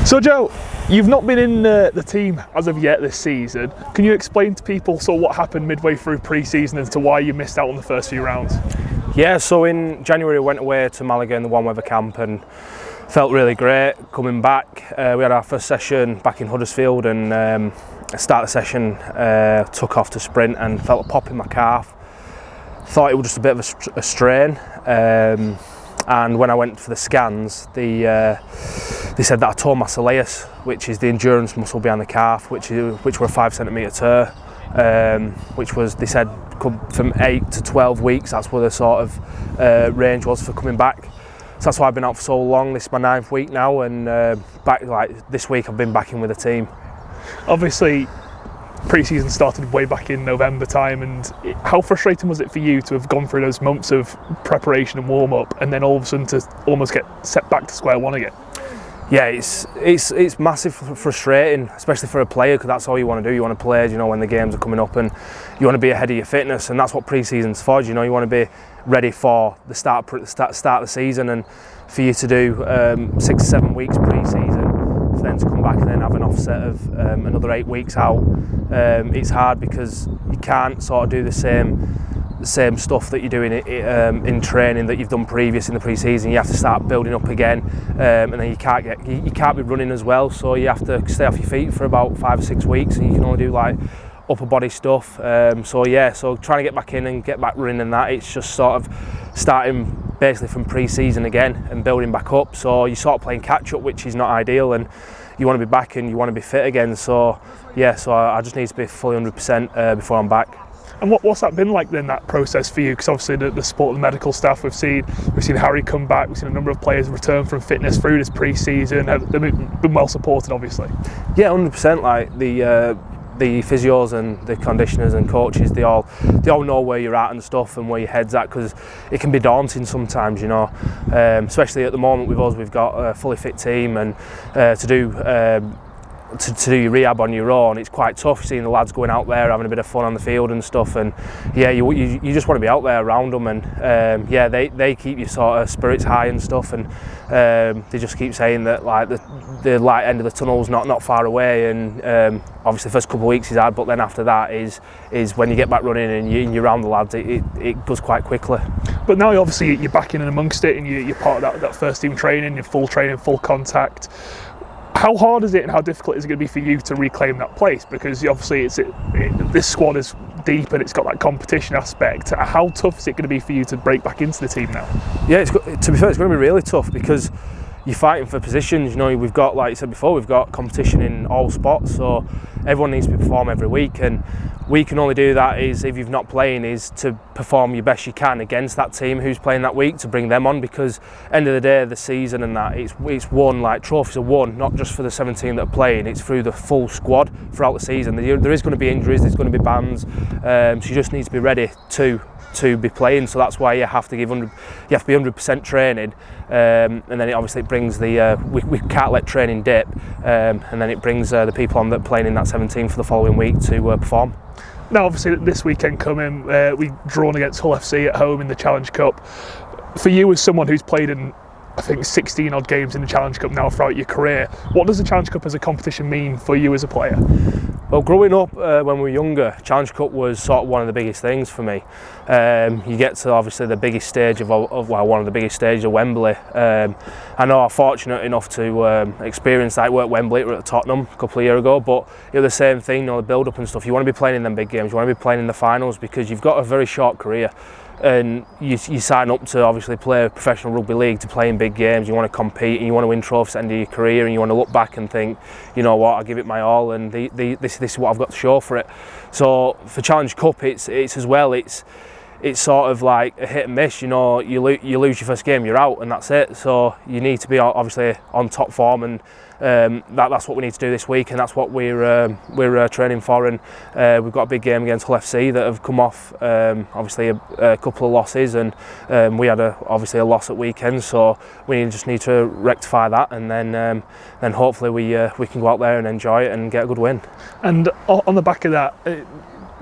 So Joe, you've not been in the team as of yet this season. Can you explain to people sort of what happened midway through pre-season as to why you missed out on the first few rounds? Yeah, so in January we went away to Malaga in the warm weather camp and felt really great coming back. We had our first session back in Huddersfield and start the session, took off to sprint and felt a pop in my calf. Thought it was just a bit of a strain. And when I went for the scans, they said that I tore my soleus, which is the endurance muscle behind the calf, which were a 5 centimetre tear, which was, they said, from 8 to 12 weeks. That's where the sort of range was for coming back. So that's why I've been out for so long. This is my 9th week now, and back like this week I've been back in with the team. Obviously, pre-season started way back in November time, and how frustrating was it for you to have gone through those months of preparation and warm-up and then all of a sudden to almost get set back to square one again? Yeah, it's massive frustrating, especially for a player, because that's all you want to do. You want to play, when the games are coming up, and you want to be ahead of your fitness, and that's what pre-season's for. You want to be ready for the start of the season, and for you to do 6 to 7 weeks pre-season, for then to come back and then have an offset of another 8 weeks out. It's hard because you can't sort of do the same stuff that you're doing in training that you've done previous in the pre-season. You have to start building up again, and then you can't be running as well, so you have to stay off your feet for about 5 or 6 weeks, and you can only do like upper body stuff. So trying to get back in and get back running, and that it's just sort of starting basically from pre-season again and building back up. So you're sort of playing catch up, which is not ideal, and you want to be back and you want to be fit again. So I just need to be fully 100% before I'm back. And what's that been like then, that process for you? Because obviously the support of the medical staff, we've seen Harry come back, we've seen a number of players return from fitness through this pre-season. They've been well supported, obviously. Yeah, 100%. Like the physios and the conditioners and coaches, they all know where you're at and stuff and where your head's at, because it can be daunting sometimes, especially at the moment with us. We've got a fully fit team, and to do your rehab on your own, it's quite tough. Seeing the lads going out there having a bit of fun on the field and stuff, and you just want to be out there around them, and they keep your sort of spirits high and stuff, and they just keep saying that like the light end of the tunnel's not far away, and obviously the first couple of weeks is hard, but then after that is when you get back running and you're around the lads, it goes quite quickly. But now obviously you're back in and amongst it, and you're part of that first team training, you're full training, full contact. How hard is it and how difficult is it going to be for you to reclaim that place? Because obviously this squad is deep and it's got that competition aspect. How tough is it going to be for you to break back into the team now? Yeah, to be fair, it's going to be really tough, because you're fighting for positions. We've got, like you said before, we've got competition in all spots, so everyone needs to perform every week, and we can only do that is if you've not playing, is to perform your best you can against that team who's playing that week, to bring them on, because end of the day, the season and that, it's won, like trophies are won not just for the 17 that are playing, it's through the full squad throughout the season. There is going to be injuries, there's going to be bans, so you just need to be ready to be playing. So that's why you have to be 100% training, and then it brings the we can't let training dip, and then it brings the people on that playing in that 17 for the following week to perform. Now obviously this weekend coming, we've drawn against Hull FC at home in the Challenge Cup. For you, as someone who's played in I think 16 odd games in the Challenge Cup now throughout your career, what does the Challenge Cup as a competition mean for you as a player? Well, growing up when we were younger, Challenge Cup was sort of one of the biggest things for me. You get to obviously the biggest stage one of the biggest stages of Wembley. I know I'm fortunate enough to experience that. I worked Wembley at Tottenham a couple of years ago, but it was the same thing, the build-up and stuff. You want to be playing in them big games, you want to be playing in the finals, because you've got a very short career. And you sign up to obviously play a professional rugby league to play in big games. You want to compete and you want to win trophies at the end of your career, and you want to look back and think, you know what, I give it my all, and this is what I've got to show for it. So for Challenge Cup, it's as well. It's sort of like a hit and miss. You lose your first game, you're out, and that's it. So you need to be obviously on top form, and that's what we need to do this week, and that's what we're training for. And we've got a big game against Hull FC that have come off obviously a couple of losses, and we had obviously a loss at weekend, so we just need to rectify that, and then hopefully we can go out there and enjoy it and get a good win. And on the back of that,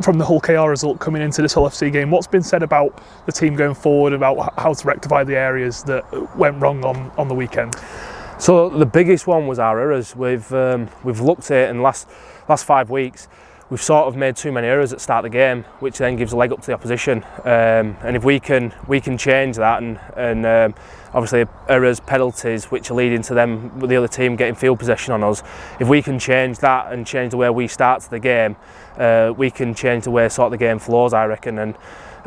from the Hull KR result coming into this Hull FC game, what's been said about the team going forward, about how to rectify the areas that went wrong on the weekend? So the biggest one was our errors. We've looked at it in the last 5 weeks. We've sort of made too many errors at the start of the game, which then gives a leg up to the opposition. And if we can change that, and obviously errors, penalties, which are leading to them, the other team getting field possession on us. If we can change that and change the way we start to the game, we can change the way sort of the game flows, I reckon.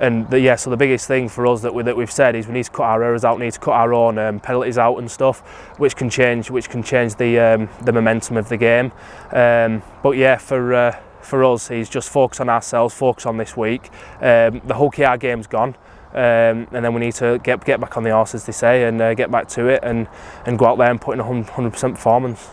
So the biggest thing for us that we've said is we need to cut our errors out, we need to cut our own penalties out and stuff, which can change the momentum of the game. But yeah, for us, he's just focus on ourselves, focus on this week. The whole KR game's gone, and then we need to get back on the horse, as they say, and get back to it and go out there and put in 100% performance.